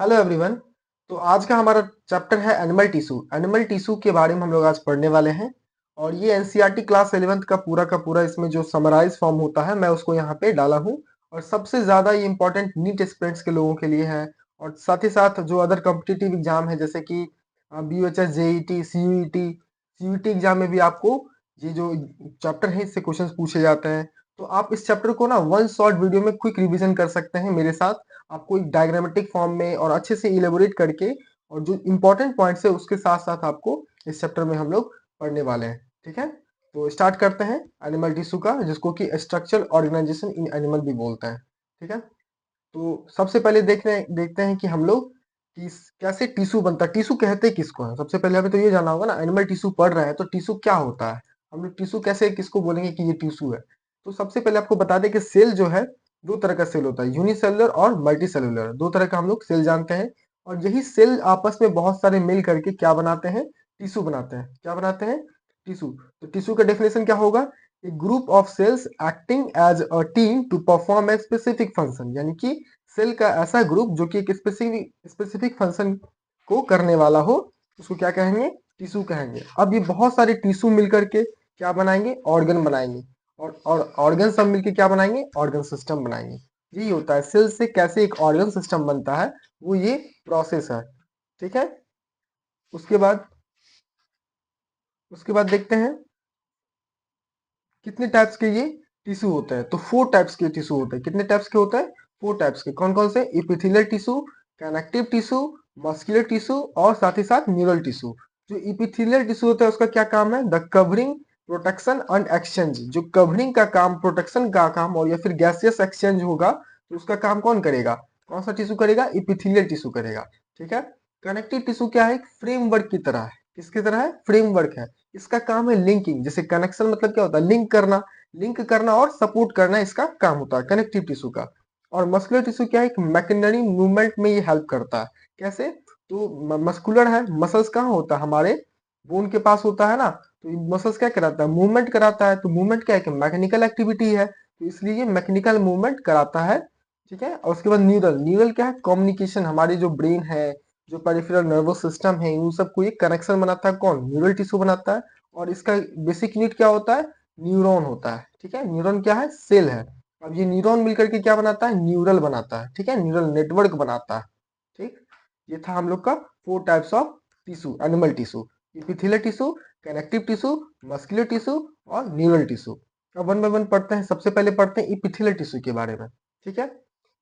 Hello everyone. तो आज का हमारा चैप्टर है एनिमल टिश्यू। एनिमल टिश्यू के बारे में हम लोग आज पढ़ने वाले हैं और ये एनसीईआरटी क्लास 11th का पूरा इसमें जो समराइज फॉर्म होता है मैं उसको यहाँ पे डाला हूँ। और सबसे ज़्यादा ये इंपॉर्टेंट नीट एस्पिरेंट्स के लोगों के लिए है और साथ ही साथ जो अदर कॉम्पिटिटिव एग्जाम है जैसे कि BUHS, JET, CUET एग्जाम में भी आपको ये जो चैप्टर है इससे क्वेश्चन पूछे जाते हैं। तो आप इस चैप्टर को ना वन शॉर्ट वीडियो में क्विक रिवीजन कर सकते हैं मेरे साथ। आपको एक डायग्रामेटिक फॉर्म में और अच्छे से इलेबोरेट करके और जो इंपॉर्टेंट पॉइंट्स है उसके साथ साथ आपको इस चैप्टर में हम लोग पढ़ने वाले हैं। ठीक है, तो स्टार्ट करते हैं एनिमल टिश्यू का, जिसको कि स्ट्रक्चरल ऑर्गेनाइजेशन इन एनिमल भी बोलते हैं। ठीक है, तो सबसे पहले देखते हैं कि हम लोग कि कैसे टिश्यू बनता है, टिश्यू कहते किसको है। सबसे पहले हमें तो ये जानना होगा ना, एनिमल टिश्यू पढ़ रहे हैं तो टिश्यू क्या होता है, हम लोग टिश्यू कैसे किसको बोलेंगे कि ये टिश्यू है। तो सबसे पहले आपको बता दें कि सेल जो है दो तरह का सेल होता है, यूनिसेलुलर और मल्टी सेलुलर। दो तरह का हम लोग सेल जानते हैं और यही सेल आपस में बहुत सारे मिल करके क्या बनाते हैं, टिश्यू बनाते हैं। क्या बनाते हैं, टिश्यू। तो टिश्यू का डेफिनेशन क्या होगा, a group of cells acting as a team to perform a specific function, यानी कि सेल का ऐसा ग्रुप जो कि एक स्पेसिफिक फंक्शन को करने वाला हो, उसको क्या कहेंगे, टिश्यू कहेंगे। अब ये बहुत सारे टिश्यू मिलकर के क्या बनाएंगे, ऑर्गन बनाएंगे और ऑर्गन सब मिलके क्या बनाएंगे, ऑर्गन सिस्टम बनाएंगे। यही होता है सेल से कैसे एक ऑर्गन सिस्टम बनता है, वो ये प्रोसेस है। ठीक है, उसके बाद देखते हैं कितने टाइप्स के ये टिश्यू होते हैं। तो 4 टाइप्स के टिश्यू होते हैं। कितने टाइप्स के होते हैं, 4 टाइप्स के। कौन कौन से, epithelial tissue, connective tissue, muscular tissue और साथ ही साथ न्यूरल टिश्यू। जो इपिथेलियल टिश्यू होता है उसका क्या काम है, the covering, protection and exchange. जो कवरिंग का काम, प्रोटेक्शन का काम और या फिर गैसियस एक्सचेंज होगा तो उसका काम कौन करेगा, कौन सा टिश्यू करेगा, इपिथेलियल टिश्यू करेगा। ठीक है, कनेक्टिव टिश्यू क्या है, एक फ्रेमवर्क की तरह है। किसकी तरह है, फ्रेमवर्क है। इसका काम है लिंकिंग। जैसे कनेक्शन मतलब क्या होता है, लिंक करना और सपोर्ट करना इसका काम होता है कनेक्टिव टिश्यू का। और मस्कुलर टिश्यू क्या है, एक मैकेनरी मूवमेंट में ये हेल्प करता है। कैसे, तो मस्कुलर है, मसल्स कहाँ होता है, हमारे बोन के पास होता है ना। तो मसल्स क्या कराता है, मूवमेंट कराता है। तो मूवमेंट क्या है कि मैकेनिकल एक्टिविटी है, तो इसलिए ये मैकेनिकल मूवमेंट कराता है। ठीक है, और उसके बाद न्यूरल क्या है, कम्युनिकेशन। हमारी जो ब्रेन है, जो पेरिफेरल नर्वस सिस्टम है, उन सबको ये कनेक्शन बनाता है कौन, न्यूरल टिश्यू बनाता है। और इसका बेसिक यूनिट क्या होता है, न्यूरॉन होता है। ठीक है, न्यूरॉन क्या है, सेल है। अब ये न्यूरॉन मिलकर के क्या बनाता है, न्यूरल बनाता है। ठीक है, न्यूरल नेटवर्क बनाता है। ठीक, ये था हम लोग का 4 types of tissue, animal tissue, epithelial tissue, connective tissue, muscular tissue और न्यूरल टिश्यू। अब वन बाय वन पढ़ते हैं। सबसे पहले पढ़ते हैं इपिथेलियल टिश्यू के बारे में। ठीक है,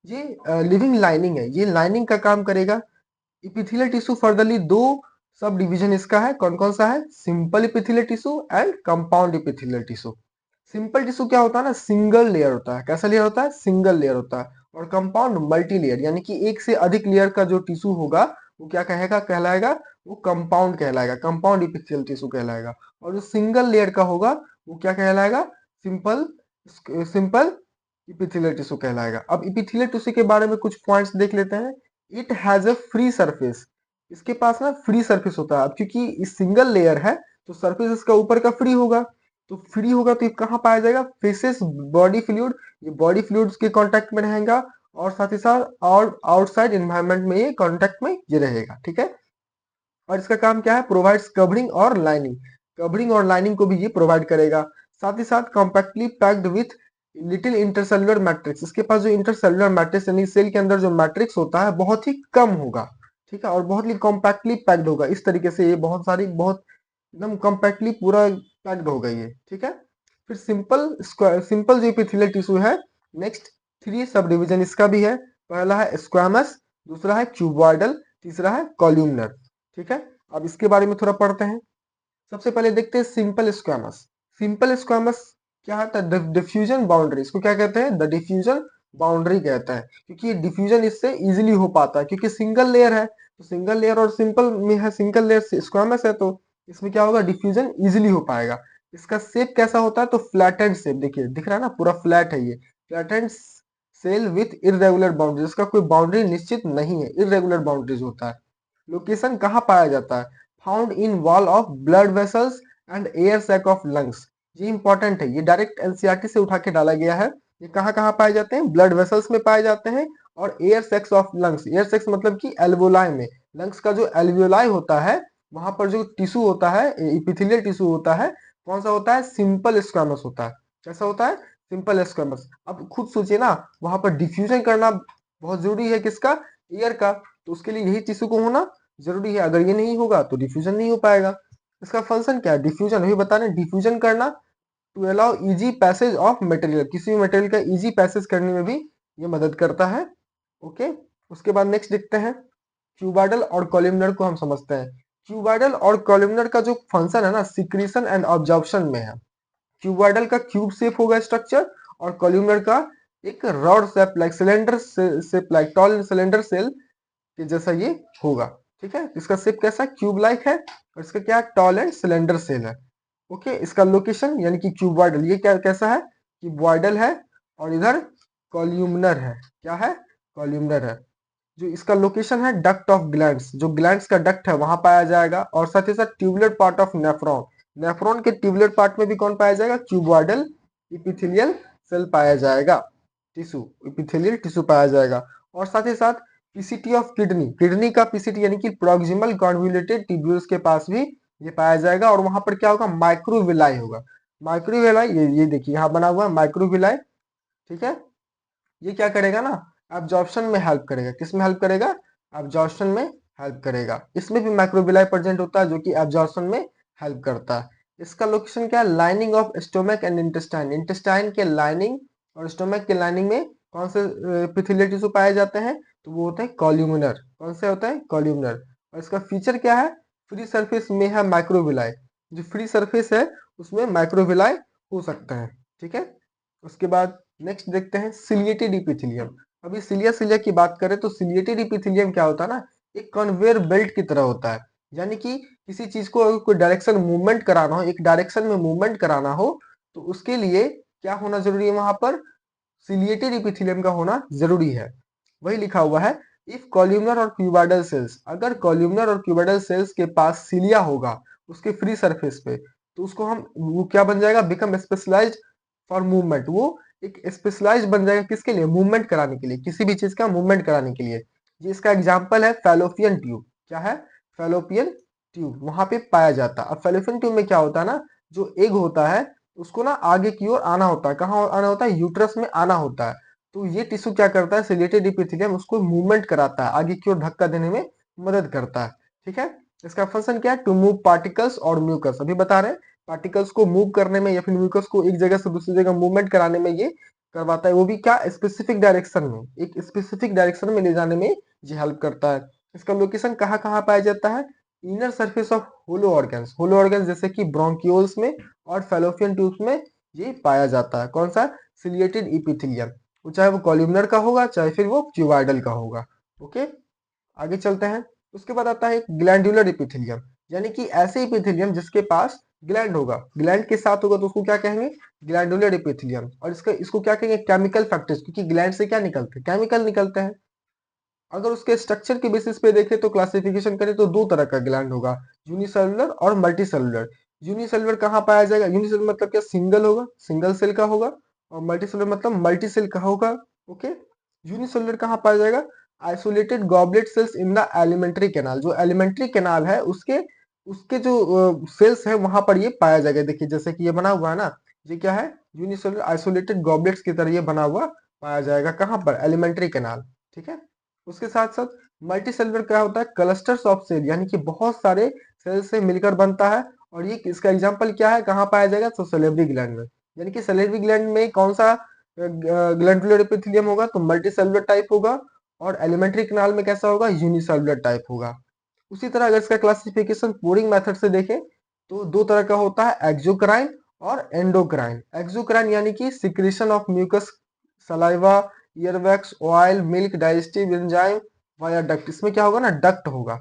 ये लिविंग लाइनिंग है, ये लाइनिंग का काम करेगा। इपिथेलियल टिश्यू फर्दरली दो सब डिवीजन इसका है। कौन कौन सा है, simple epithelial tissue and compound epithelial tissue. Simple tissue क्या होता है ना, सिंगल लेयर होता है। कैसा लेयर होता है, सिंगल लेयर होता है। और कंपाउंड मल्टी लेयर, यानी कि एक से अधिक लेयर का जो टिश्यू होगा वो क्या कहेगा, कहलाएगा, वो कंपाउंड कहलाएगा, कंपाउंड इपिथेलियल टिश्यू कहलाएगा। और जो सिंगल लेयर का होगा वो क्या कहलाएगा, सिंपल सिंपल इपिथेलियल टिश्यू कहलाएगा। अब इपिथेलियल टिश्यू के बारे में कुछ पॉइंट्स देख लेते हैं। It has a free surface, इसके पास ना फ्री सरफेस होता है। अब क्योंकि इस सिंगल लेयर है तो सरफेस इसका ऊपर का फ्री होगा। तो फ्री होगा तो ये कहाँ पाया जाएगा, फेसेस बॉडी फ्लूइड, ये बॉडी फ्लूइड्स के कांटेक्ट में रहेगा और साथ ही साथ और आउटसाइड एनवायरनमेंट में ये कांटेक्ट में ये रहेगा। ठीक है, और इसका काम क्या है, प्रोवाइड्स कवरिंग और लाइनिंग। कवरिंग और लाइनिंग को भी ये प्रोवाइड करेगा। साथ ही साथ compactly packed with little intercellular matrix, इसके पास जो इंटरसेलुलर मैट्रिक्स यानी सेल के अंदर जो मैट्रिक्स होता है बहुत ही कम होगा। ठीक है, और बहुत ही कॉम्पैक्टली पैक्ड होगा। इस तरीके से ये बहुत एकदम कॉम्पैक्टली पूरा पैक्ड होगा ये। ठीक है, फिर सिंपल जो एपिथेलियल टिश्यू है, नेक्स्ट 3 सब डिवीजन इसका भी है। पहला है स्क्वामस, दूसरा है क्यूबॉइडल, तीसरा है कॉल्यूमनर। ठीक है, अब इसके बारे में थोड़ा पढ़ते हैं। सबसे पहले देखते हैं सिंपल स्क्वामस। सिंपल स्क्वामस क्या होता है, डिफ्यूजन बाउंड्री, इसको क्या कहते हैं, द डिफ्यूजन बाउंड्री कहता है। क्योंकि ये डिफ्यूजन इससे इजीली हो पाता है क्योंकि सिंगल लेयर है। तो सिंगल लेयर और सिंपल में है, सिंगल लेयर स्क्वामस है तो इसमें क्या होगा, डिफ्यूजन इजीली हो पाएगा। इसका शेप कैसा होता है, तो फ्लैटेंड शेप, देखिए दिख रहा है ना, पूरा फ्लैट है ये, flattened cell with irregular boundary, इसका कोई बाउंड्री निश्चित नहीं है, इरेगुलर बाउंड्रीज होता है। लोकेशन कहाँ पाया जाता है, found in wall of blood vessels and air sac of lungs. ये इंपॉर्टेंट है, ये डायरेक्ट एनसीईआरटी से उठा के डाला गया है। ये कहाँ कहाँ पाए जाते हैं, ब्लड वेसल्स में पाए जाते हैं और air sacs of lungs, air sacs मतलब कि एल्वोलाई में, लंग्स का जो एल्वोलाई होता है वहां पर जो टिश्यू होता है, इपिथेलियल टिश्यू होता है, कौन सा होता है? सिंपल स्क्वामस होता है। कैसा होता है? Simple squamous. अब खुद सोचिए ना, वहां पर डिफ्यूजन करना बहुत जरूरी है, किसका? एयर का। तो उसके लिए यही टिश्यू को होना जरूरी है, अगर ये नहीं होगा तो डिफ्यूजन नहीं हो पाएगा। इसका फंक्शन क्या है? डिफ्यूजन, अभी बता रहे हैं, डिफ्यूजन करना, to allow easy passage of material, किसी भी मटेरियल का इजी पैसेज करने में भी ये मदद करता है। ओके, उसके बाद नेक्स्ट देखते हैं, क्यूबाइडल और कॉलमनर को हम समझते हैं। क्यूबाइडल और कॉलमनर का जो फंक्शन है ना, सिक्रीशन एंड ऑब्जॉर्प्शन में है। क्यूबाइडल का क्यूब शेप होगा स्ट्रक्चर, और कॉलमनर का एक rod shape like cylinder shape like tall cylinder cell के जैसा ये होगा। ठीक है, इसका शेप कैसा है? क्यूब लाइक है, और इसका क्या है? टॉल एंड सिलेंडर सेल है। ओके, इसका लोकेशन यानी कि क्यूबॉइडल, ये क्या कैसा है? क्यूबॉइडल है, और इधर कॉल्यूमनर है। क्या है? कॉल्यूमनर है। जो इसका लोकेशन है डक्ट ऑफ ग्लैंड्स, जो ग्लैंड्स का डक्ट है वहां पाया जाएगा, और साथ ही साथ tubular part of nephron, nephron के ट्यूबुलर पार्ट में भी कौन पाया जाएगा? क्यूबॉइडल इपिथेलियल सेल पाया जाएगा, टिश्यू, इपिथेलियल टिश्यू पाया जाएगा। और साथ ही साथ पीसीटी ऑफ किडनी, किडनी का पीसीटी यानी कि प्रॉक्सिमल कॉन्वोल्यूटेड ट्यूब्यूल्स के पास भी ये पाया जाएगा, और वहां पर क्या होगा? माइक्रोविलाई होगा। माइक्रोविलाई, ये देखिए यहाँ बना हुआ है माइक्रोविलाई। ठीक है, ये क्या करेगा ना, एब्जॉर्प्शन में हेल्प करेगा। किस में हेल्प करेगा? एब्जॉर्प्शन में हेल्प करेगा। इसमें भी माइक्रोविलाई प्रेजेंट होता है, जो कि एब्जॉर्प्शन में हेल्प करता है। इसका लोकेशन क्या है? Lining of stomach and intestine, intestine के लाइनिंग और स्टोमक के लाइनिंग में कौन से एपिथेलियल टिश्यू पाए जाते हैं? तो वो होते हैं कॉल्यूमिनर। कौन से होता है? कॉल्यूमिनर। और इसका फीचर क्या है? फ्री सरफेस में है माइक्रोविलाई, जो फ्री सरफेस है उसमें माइक्रोविलाई हो सकते हैं। ठीक है, उसके बाद नेक्स्ट देखते हैं सिलिएटेड इपिथेलियम। अभी सिलिया सिलिया की बात करें तो सिलिएटेड इपिथेलियम क्या होता है ना, एक कन्वेयर बेल्ट की तरह होता है। यानी कि किसी चीज को अगर कोई डायरेक्शन मूवमेंट कराना हो, एक डायरेक्शन में मूवमेंट कराना हो, तो उसके लिए क्या होना जरूरी है? वहां पर सिलिएटेड इपिथेलियम का होना जरूरी है। वही लिखा हुआ है, इफ कॉल्यूमनर और क्यूबाइडल सेल्स, अगर कॉल्यूमनर और क्यूबाइडल सेल्स के पास सिलिया होगा उसके फ्री सरफेस पे, तो उसको हम, वो क्या बन जाएगा? Become specialized for movement. वो एक स्पेशलाइज बन जाएगा, किसके लिए? मूवमेंट कराने के लिए, किसी भी चीज का मूवमेंट कराने के लिए। ये इसका एग्जाम्पल है फैलोपियन ट्यूब। क्या है? फैलोपियन ट्यूब वहां पे पाया जाता है। अब फैलोपियन ट्यूब में क्या होता है ना, जो एग होता है उसको ना आगे की ओर आना होता है। कहाँ आना होता है? यूट्रस में आना होता है। तो ये टिश्यू क्या करता है? सिलिएटेड इपिथेलियम उसको मूवमेंट कराता है, आगे की ओर धक्का देने में मदद करता है। ठीक है, इसका फंक्शन क्या है? टू मूव पार्टिकल्स और म्यूकस, अभी बता रहे हैं, पार्टिकल्स को मूव करने में या फिर म्यूकस को एक जगह से दूसरी जगह मूवमेंट कराने में ये करवाता है। वो भी क्या? स्पेसिफिक डायरेक्शन में, एक स्पेसिफिक डायरेक्शन में ले जाने में ये हेल्प करता है। इसका लोकेशन कहाँ कहाँ पाया जाता है? Inner surface of hollow organs, hollow organs जैसे कि ब्रोंक्यूल्स में और फैलोपियन ट्यूब्स में ये पाया जाता है। कौन सा? सिलिएटेड इपिथेलियम, वो चाहे वो कॉल्यूमनर का होगा चाहे फिर वो क्यूबाइडल का होगा। ओके, आगे चलते हैं। उसके बाद आता है ग्लैंडुलर इपिथेलियम, यानी कि ऐसे इपिथेलियम जिसके पास ग्लैंड होगा, ग्लैंड के साथ होगा तो उसको क्या कहेंगे? Glandular epithelium. और इसको क्या कहेंगे? केमिकल फैक्टर्स, क्योंकि ग्लैंड से क्या निकलते हैं? केमिकल निकलते हैं। अगर उसके स्ट्रक्चर के बेसिस पे देखें तो क्लासिफिकेशन करें तो दो तरह का ग्लैंड होगा, यूनिसेलुलर और मल्टीसेलुलर। यूनिसेलुलर कहाँ पाया जाएगा? यूनिसेलुलर मतलब क्या? सिंगल होगा, सिंगल सेल का होगा। और मल्टीसेलुलर मतलब मल्टी सेल का होगा। ओके, यूनिसेलुलर कहाँ पाया जाएगा? Isolated goblet cells in the alimentary canal, जो एलिमेंट्री कैनाल है उसके उसके जो सेल्स है वहां पर ये पाया जाएगा। देखिए जैसे कि ये बना हुआ है ना, ये क्या है? यूनिसेलुलर आइसोलेटेड गॉबलेट्स की तरह ये बना हुआ पाया जाएगा। कहाँ पर? Alimentary canal. ठीक है, उसके साथ साथ मल्टी सेलुलर क्या होता है? क्लस्टर्स ऑफ सेल, यानी कि बहुत सारे सेल से मिलकर बनता है। और ये इसका एग्जांपल क्या है? कहाँ पाया जाएगा? तो सलेवरी ग्लैंड में। यानी कि सलेवरी ग्लैंड में कौन सा ग्लैंडुलर एपिथेलियम होगा? तो मल्टी सेलुलर टाइप होगा। और एलिमेंट्री कैनाल में कैसा होगा? यूनिसेलुलर टाइप होगा। उसी तरह अगर इसका क्लासिफिकेशन पोरिंग मेथड से देखें तो दो तरह का होता है, एक्सोक्राइन और एंडोक्राइन। एक्सोक्राइन यानी कि secretion of mucus, saliva, earwax, oil, milk, digestive enzyme via duct. इसमें क्या होगा ना? डक्ट होगा,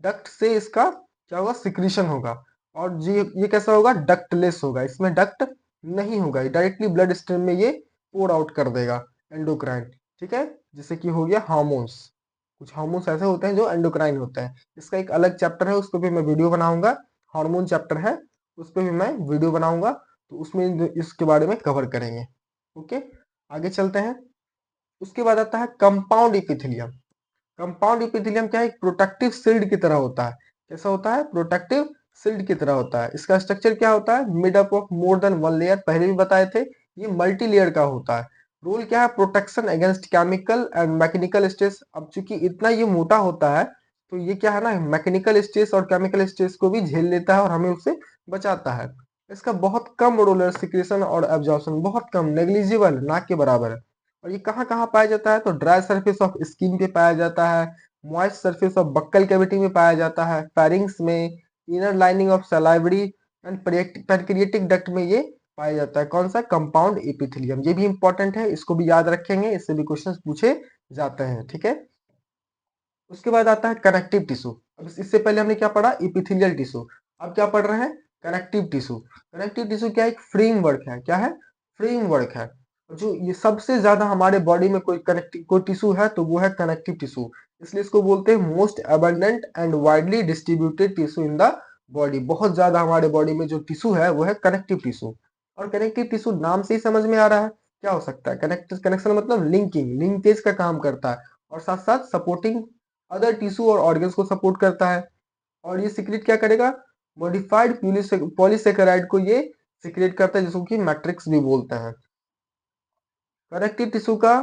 डक्ट से इसका क्या होगा? सिक्रीशन होगा। और ये कैसा होगा? डक्टलेस होगा, इसमें डक्ट नहीं होगा, डायरेक्टली ब्लड स्ट्रीम में ये पोर आउट कर देगा, एंडोक्राइन। ठीक है, जैसे कि हो गया हार्मोन्स, कुछ हार्मोन्स ऐसे होते हैं जो एंडोक्राइन होते हैं। इसका एक अलग चैप्टर है, उस पर भी मैं वीडियो बनाऊंगा, हार्मोन चैप्टर है, उस पर भी मैं वीडियो बनाऊंगा, तो उसमें इसके बारे में कवर करेंगे। ओके, आगे चलते हैं। उसके बाद आता है कंपाउंड इपिथेलियम। कंपाउंड इपिथेलियम क्या है, एक प्रोटेक्टिव शील्ड की तरह होता है। कैसा होता है, प्रोटेक्टिव शील्ड की तरह होता है। इसका स्ट्रक्चर क्या होता है, made up of more than one layer, पहले भी बताए थे, ये मल्टी लेयर का होता है। रोल क्या है, protection against chemical and mechanical stress. अब चूंकि इतना ये मोटा होता है तो ये क्या है ना, मैकेनिकल स्ट्रेस और केमिकल स्ट्रेस को भी झेल लेता है और हमें उससे बचाता है। इसका बहुत कम रोलर सिक्रेशन और एब्जॉर्प्शन, बहुत कम, नेग्लिजिबल, ना के बराबर है। और ये कहाँ कहाँ पाया जाता है, तो ड्राई सरफेस ऑफ स्किन पे पाया जाता है, moist surface of buccal cavity में पाया जाता है, फेरिंग्स में, inner lining of salivary and pancreatic duct में ये पाया जाता है। कौन सा, कंपाउंड एपिथेलियम। ये भी इंपॉर्टेंट है, इसको भी याद रखेंगे, इससे भी क्वेश्चंस पूछे जाते हैं, ठीक है। उसके बाद आता है कनेक्टिव टिश्यू। अब इससे पहले हमने क्या पढ़ा, इपिथेलियल टिश्यू। अब क्या पढ़ रहे हैं, कनेक्टिव टिश्यू। कनेक्टिव टिश्यू क्या है, एक फ्रेमवर्क है। क्या है, फ्रेमवर्क है। जो ये सबसे ज्यादा हमारे बॉडी में कोई टिश्यू है तो वो है कनेक्टिव टिश्यू। इसलिए इसको बोलते हैं most abundant and widely distributed tissue in the body. बहुत ज्यादा हमारे बॉडी में जो टिश्यू है वो है कनेक्टिव टिश्यू। और कनेक्टिव टिश्यू नाम से ही समझ में आ रहा है क्या हो सकता है, कनेक्शन मतलब लिंकिंग, लिंकेज का काम करता है, और साथ साथ सपोर्टिंग अदर टिश्यू और ऑर्गन्स को सपोर्ट करता है। और ये सिक्रेट क्या करेगा, मॉडिफाइड पॉलीसेकेराइड को ये सिक्रेट करता है, जिसको कि मैट्रिक्स भी बोलते हैं। कनेक्टिव टिश्यू का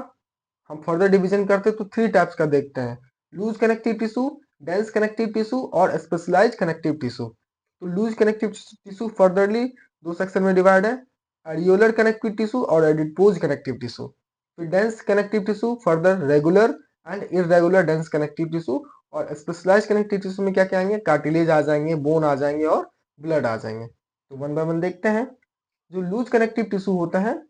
हम फर्दर डिवीजन करते हैं तो थ्री टाइप्स का देखते हैं, loose connective tissue, dense connective tissue और स्पेशलाइज्ड कनेक्टिव टिश्यू। तो लूज कनेक्टिव टिश्यू फर्दरली दो सेक्शन में डिवाइड है, एडियोलर कनेक्टिव टिश्यू और एडिपोज कनेक्टिव टिश्यू। फिर dense connective tissue further regular and irregular dense connective tissue. और specialized connective tissue में क्या क्या आएंगे, कार्टिलेज आ जाएंगे, बोन आ जाएंगे और ब्लड आ जाएंगे। तो वन बाय वन देखते हैं। जो लूज कनेक्टिव टिश्यू होता है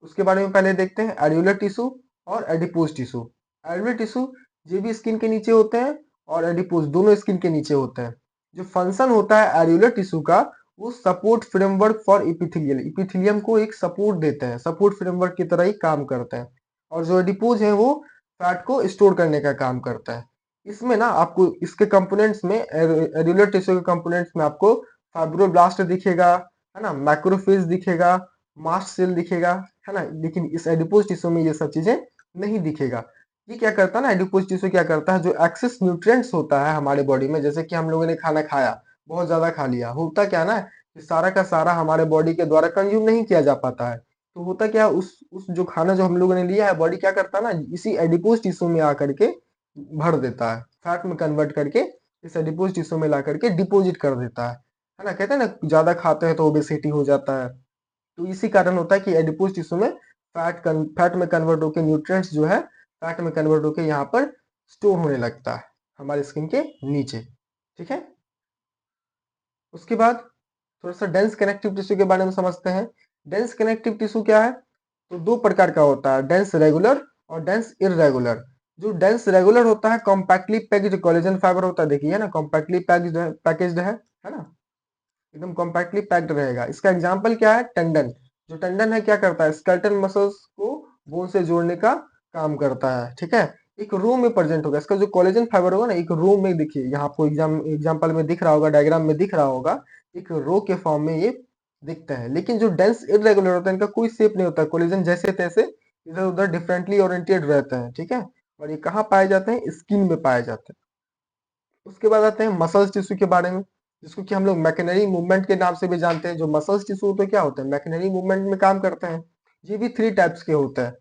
उसके बारे में पहले देखते हैं, एडियोलर टिश्यू और एडिपोज टिश्यू। एडियोलर टिश्यू ये भी स्किन के नीचे होते हैं और एडिपोज दोनों स्किन के नीचे होते हैं। जो फंक्शन होता है एडियोलर टिश्यू का, वो support framework for epithelial, epithelium को एक सपोर्ट देते हैं, सपोर्ट फ्रेमवर्क की तरह ही काम करते हैं। और जो एडिपोज है वो फैट को स्टोर करने का काम करता है। इसमें ना आपको इसके कंपोनेंट्स में, एडियोलर टिश्यू के कंपोनेंट्स में आपको फाइब्रोब्लास्ट दिखेगा, है ना, मैक्रोफेज दिखेगा, मास्ट सेल दिखेगा, है ना। लेकिन इस एडिपोज टिश्यू में ये सब चीजें नहीं दिखेगा। ये क्या करता है ना, एडिपोज टिश्यू क्या करता है, जो एक्सेस न्यूट्रिएंट्स होता है हमारे बॉडी में, जैसे कि हम लोगों ने खाना खाया, बहुत ज्यादा खा लिया, होता क्या ना कि सारा का सारा हमारे बॉडी के द्वारा कंज्यूम नहीं किया जा पाता है। तो होता क्या, उस जो खाना जो हम लोगों ने लिया है, बॉडी क्या करता है ना, इसी एडिपोज टिश्यू में आकर के भर देता है, फैट में कन्वर्ट करके इस एडिपोज टिश्यू में ला करके डिपोजिट कर देता है ना। कहते हैं ना, ज्यादा खाते हैं तो ओबेसिटी हो जाता है। तो इसी कारण होता है कि एडिपोज टिश्यू में फैट में कन्वर्ट होकर न्यूट्रिएंट्स जो है फैट में कन्वर्ट होकर यहाँ पर स्टोर होने लगता है हमारे स्किन के नीचे, ठीक है। उसके बाद थोड़ा सा डेंस कनेक्टिव टिश्यू के बारे में समझते हैं। डेंस कनेक्टिव टिश्यू क्या है, तो दो प्रकार का होता है, डेंस रेगुलर और डेंस इरेगुलर। जो डेंस रेगुलर होता है, कॉम्पैक्टली पैक्ड कोलेजन फाइबर होता है, देखिए ना, कॉम्पैक्टली पैकेज्ड है ना, एकदम कॉम्पैक्टली पैक्ड रहेगा। इसका एग्जांपल क्या है, टेंडन। जो टेंडन है क्या करता है, स्केलेटल मसल्स को बोन से जोड़ने का काम करता है, ठीक है। एक रो में प्रेजेंट होगा, इसका जो कोलेजन फाइबर होगा ना, एक रो में, देखिए यहाँ आपको एग्जाम्पल में दिख रहा होगा, डायग्राम में दिख रहा होगा, एक रो के फॉर्म में ये दिखता है। लेकिन जो डेंस इरेगुलर होता है, इनका कोई शेप नहीं होता, कोलेजन जैसे तैसे इधर उधर डिफरेंटली ओरिएंटेड रहते हैं, ठीक है। और ये कहाँ पाए जाते हैं, स्किन में पाए जाते हैं। उसके बाद आते हैं मसल्स टिश्यू के बारे में, जिसको कि हम लोग मैकेनरी मूवमेंट के नाम से भी जानते हैं। जो मसल्स टिश्यू होते हैं क्या होते हैं, मैकेनरी मूवमेंट में काम करते हैं। ये भी थ्री टाइप्स के होते हैं।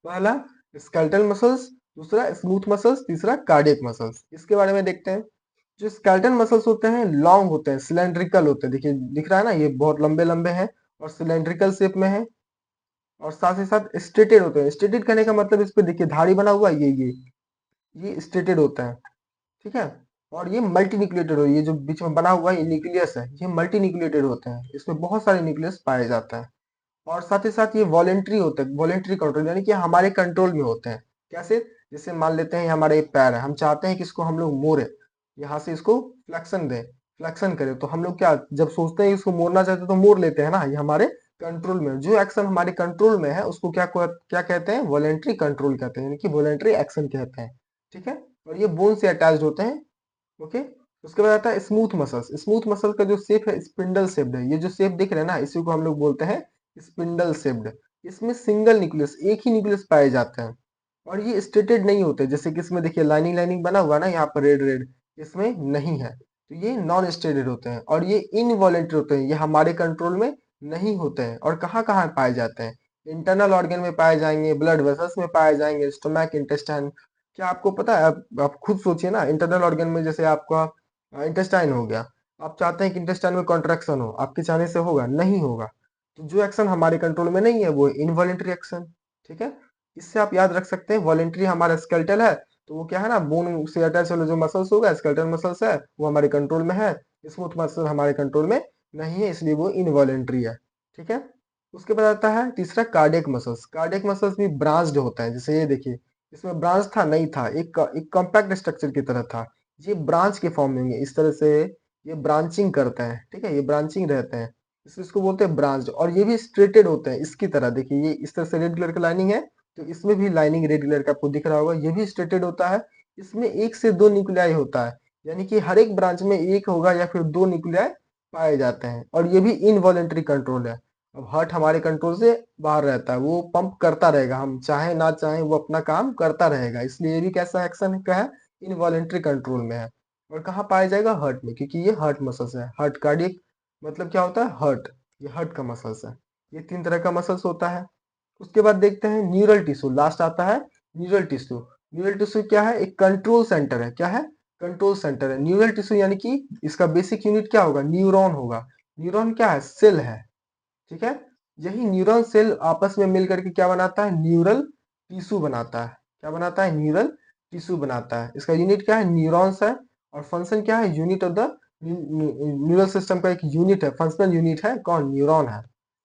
पहला स्केलेटल मसल्स, दूसरा स्मूथ मसल्स, तीसरा कार्डियक मसल्स। इसके बारे में देखते हैं। जो स्केलेटल मसल्स होते हैं लॉन्ग होते हैं, सिलेंड्रिकल होते हैं, देखिए दिख रहा है ना, ये बहुत लंबे लंबे हैं और सिलेंड्रिकल शेप में है। और साथ ही साथ स्ट्रेटेड होते हैं। स्ट्रेटेड करने का मतलब, इस पे देखिए धारी बना हुआ है, ये स्ट्रेटेड होता है, ठीक है। और ये मल्टी न्यूक्लिएटेड हो, ये जो बीच में बना हुआ है ये न्यूक्लियस है, ये मल्टी न्यूक्लिएटेड होते हैं, इसमें बहुत सारे न्यूक्लियस पाए जाते हैं। और साथ ही साथ ये वॉलेंट्री होते हैं, वॉलेंट्री कंट्रोल, यानी कि हमारे कंट्रोल में होते हैं। कैसे, जैसे मान लेते हैं ये हमारे एक पैर है, हम चाहते हैं कि इसको हम लोग मोड़े, यहाँ से इसको फ्लेक्शन दें, फ्लेक्शन करें, तो हम लोग क्या, जब सोचते हैं इसको मोड़ना चाहते हैं तो मोड़ लेते हैं ना। ये हमारे कंट्रोल में, जो एक्शन हमारे कंट्रोल में है उसको क्या क्या कहते हैं, वॉलेंट्री कंट्रोल कहते हैं, यानी कि वॉलेंट्री एक्शन कहते हैं, ठीक है। और ये बोन से अटैच्ड होते हैं, ओके। उसके बाद आता है स्मूथ मसल्स। स्मूथ मसल का जो शेप है स्पिंडल शेप्ड है, ये जो शेप दिख रहा है ना, इसी को हम लोग बोलते हैं स्पिंडल शेप्ड। इसमें सिंगल न्यूक्लियस, एक ही न्यूक्लियस पाए जाते हैं और ये स्टेटेड नहीं होते, जैसे कि इसमें देखिए लाइनिंग लाइनिंग बना हुआ ना यहाँ पर रेड रेड, इसमें नहीं है, तो ये नॉन स्टेटेड होते हैं और ये इनवॉलेंटरी होते हैं, ये हमारे कंट्रोल में नहीं होते हैं। और कहाँ कहाँ पाए जाते हैं? इंटरनल ऑर्गन में पाए जाएंगे, ब्लड वेसल्स में पाए जाएंगे, स्टोमैक, इंटेस्टाइन। क्या आपको पता है, आप खुद सोचिए ना, इंटरनल ऑर्गन में जैसे आपका इंटेस्टाइन हो गया, आप चाहते हैं कि इंटेस्टाइन में कॉन्ट्रैक्शन हो, आपके चाहने से होगा? नहीं होगा। तो जो एक्शन हमारे कंट्रोल में नहीं है वो इनवॉलेंटरी एक्शन। ठीक है, इससे आप याद रख सकते हैं, वॉलेंट्री हमारा स्केलेटल है, तो वो क्या है ना, बोन से अटैच वाले जो मसल्स होगा, स्केलेटल मसल्स है, वो हमारे कंट्रोल में है। स्मूथ मसल हमारे कंट्रोल में नहीं है, इसलिए वो इनवॉलेंट्री है। ठीक है, उसके बाद आता है तीसरा कार्डियक मसल्स। कार्डियक मसल्स भी ब्रांच्ड होता है, जैसे ये देखिए, इसमें ब्रांच था नहीं था, एक कॉम्पैक्ट स्ट्रक्चर की तरह था, ये ब्रांच के फॉर्म में होंगे इस तरह से, ये ब्रांचिंग करते हैं। ठीक है, ये ब्रांचिंग रहते हैं, इसको बोलते हैं ब्रांच्ड। और ये भी स्ट्रेटेड होते हैं इसकी तरह, देखिए ये इस तरह से रेड कलर की लाइनिंग है, तो इसमें भी लाइनिंग रेड कलर का आपको दिख रहा होगा, ये भी स्ट्रेटेड होता है। इसमें एक से दो न्यूक्लियाई होता है, यानी कि हर एक ब्रांच में एक होगा या फिर दो न्यूक्लियाई पाए जाते हैं, और ये भी इनवॉलेंटरी कंट्रोल है। अब हार्ट हमारे कंट्रोल से बाहर रहता है, वो पंप करता रहेगा, हम चाहे ना चाहे वो अपना काम करता रहेगा, इसलिए ये भी कैसा एक्शन का है, इनवॉलेंटरी कंट्रोल में है। और कहाँ पाया जाएगा? हार्ट में, क्योंकि ये हार्ट मसल्स है। हार्ट कार्डियक मतलब क्या होता है? हार्ट, ये हार्ट का मसल्स है। ये तीन तरह का मसल्स होता है। उसके बाद देखते हैं न्यूरल टिश्यू, लास्ट आता है न्यूरल टिश्यू। न्यूरल टिश्यू क्या है? एक कंट्रोल सेंटर है। क्या है? कंट्रोल सेंटर है न्यूरल टिश्यू, यानी कि इसका बेसिक यूनिट क्या होगा? न्यूरॉन होगा। न्यूरॉन क्या है? सेल है। ठीक है, यही न्यूरॉन सेल आपस में मिलकर के क्या बनाता है? न्यूरल टिश्यू बनाता है। क्या बनाता है? न्यूरल टिश्यू बनाता है। इसका यूनिट क्या है? न्यूरॉन्स है। और फंक्शन क्या है? Unit of the neural system का एक यूनिट है, फंक्शनल यूनिट है, कौन? न्यूरॉन है।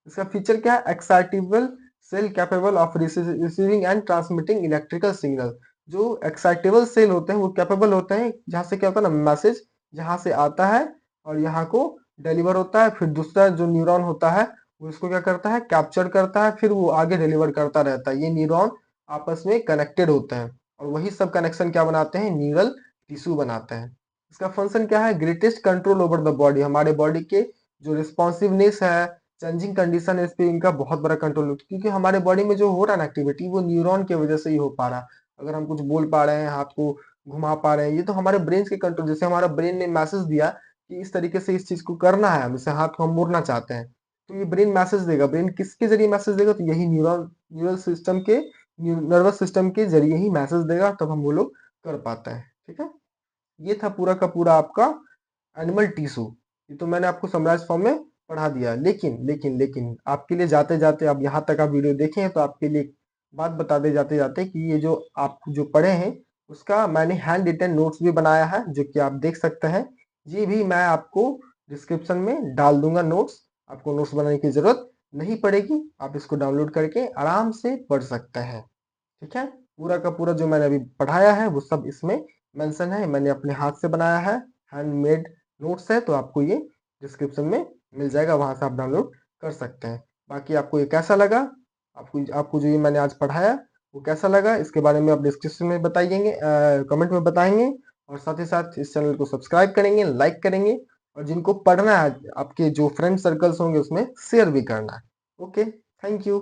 इसका फीचर क्या है? Excitable cell capable of receiving and transmitting electrical signal. जो एक्साइटेबल सेल होते हैं वो कैपेबल होते हैं, जहाँ से क्या होता है ना, मैसेज यहाँ से आता है और यहाँ को डिलीवर होता है, फिर दूसरा जो न्यूरॉन होता है वो इसको क्या करता है? कैप्चर करता है, फिर वो आगे डिलीवर करता रहता है। ये न्यूरॉन आपस में कनेक्टेड होते हैं और वही सब कनेक्शन क्या बनाते हैं? न्यूरल टिश्यू बनाते हैं। इसका फंक्शन क्या है? Greatest control over the body, हमारे बॉडी के जो रिस्पॉन्सिवनेस है, चेंजिंग कंडीशन है, इस पे इनका बहुत बड़ा कंट्रोल होता है, क्योंकि हमारे बॉडी में जो हो रहा है ना एक्टिविटी, वो न्यूरॉन की वजह से ही हो पा रहा है। अगर हम कुछ बोल पा रहे हैं, हाथ को घुमा पा रहे हैं, ये तो हमारे ब्रेन के कंट्रोल, जैसे हमारा ब्रेन ने मैसेज दिया कि इस तरीके से इस चीज को करना है, हम जैसे हाथ को हम मोड़ना चाहते हैं, तो ये ब्रेन मैसेज देगा। ब्रेन किसके जरिए मैसेज देगा? तो यही न्यूरल सिस्टम के, नर्वस सिस्टम के जरिए ही मैसेज देगा, तब हम वो लोग कर पाते हैं। ठीक है, ये था पूरा का पूरा आपका एनिमल टिश्यू। ये तो मैंने आपको समराइज फॉर्म में पढ़ा दिया। लेकिन आपके लिए जाते जाते, अब यहाँ तक आप वीडियो देखे हैं तो आपके लिए एक बात बता दे जाते जाते कि ये जो आप जो पढ़े हैं उसका मैंने हैंड रिटन नोट्स भी बनाया है, जो कि आप देख सकते हैं। ये भी मैं आपको डिस्क्रिप्शन में डाल दूंगा नोट्स। आपको नोट्स बनाने की जरूरत नहीं पड़ेगी, आप इसको डाउनलोड करके आराम से पढ़ सकते हैं। ठीक है, पूरा का पूरा जो मैंने अभी पढ़ाया है वो सब इसमें मेंशन है, मैंने अपने हाथ से बनाया है, हैंडमेड नोट्स है, तो आपको ये डिस्क्रिप्शन में मिल जाएगा, वहां से आप डाउनलोड कर सकते हैं। बाकी आपको ये कैसा लगा, आपको आपको जो ये मैंने आज पढ़ाया वो कैसा लगा, इसके बारे में आप डिस्क्रिप्शन में बताइएंगे, कमेंट में बताएंगे। और साथ ही साथ इस चैनल को सब्सक्राइब करेंगे, लाइक करेंगे, और जिनको पढ़ना है आपके जो फ्रेंड सर्कल्स होंगे उसमें शेयर भी करना है। Okay, thank you.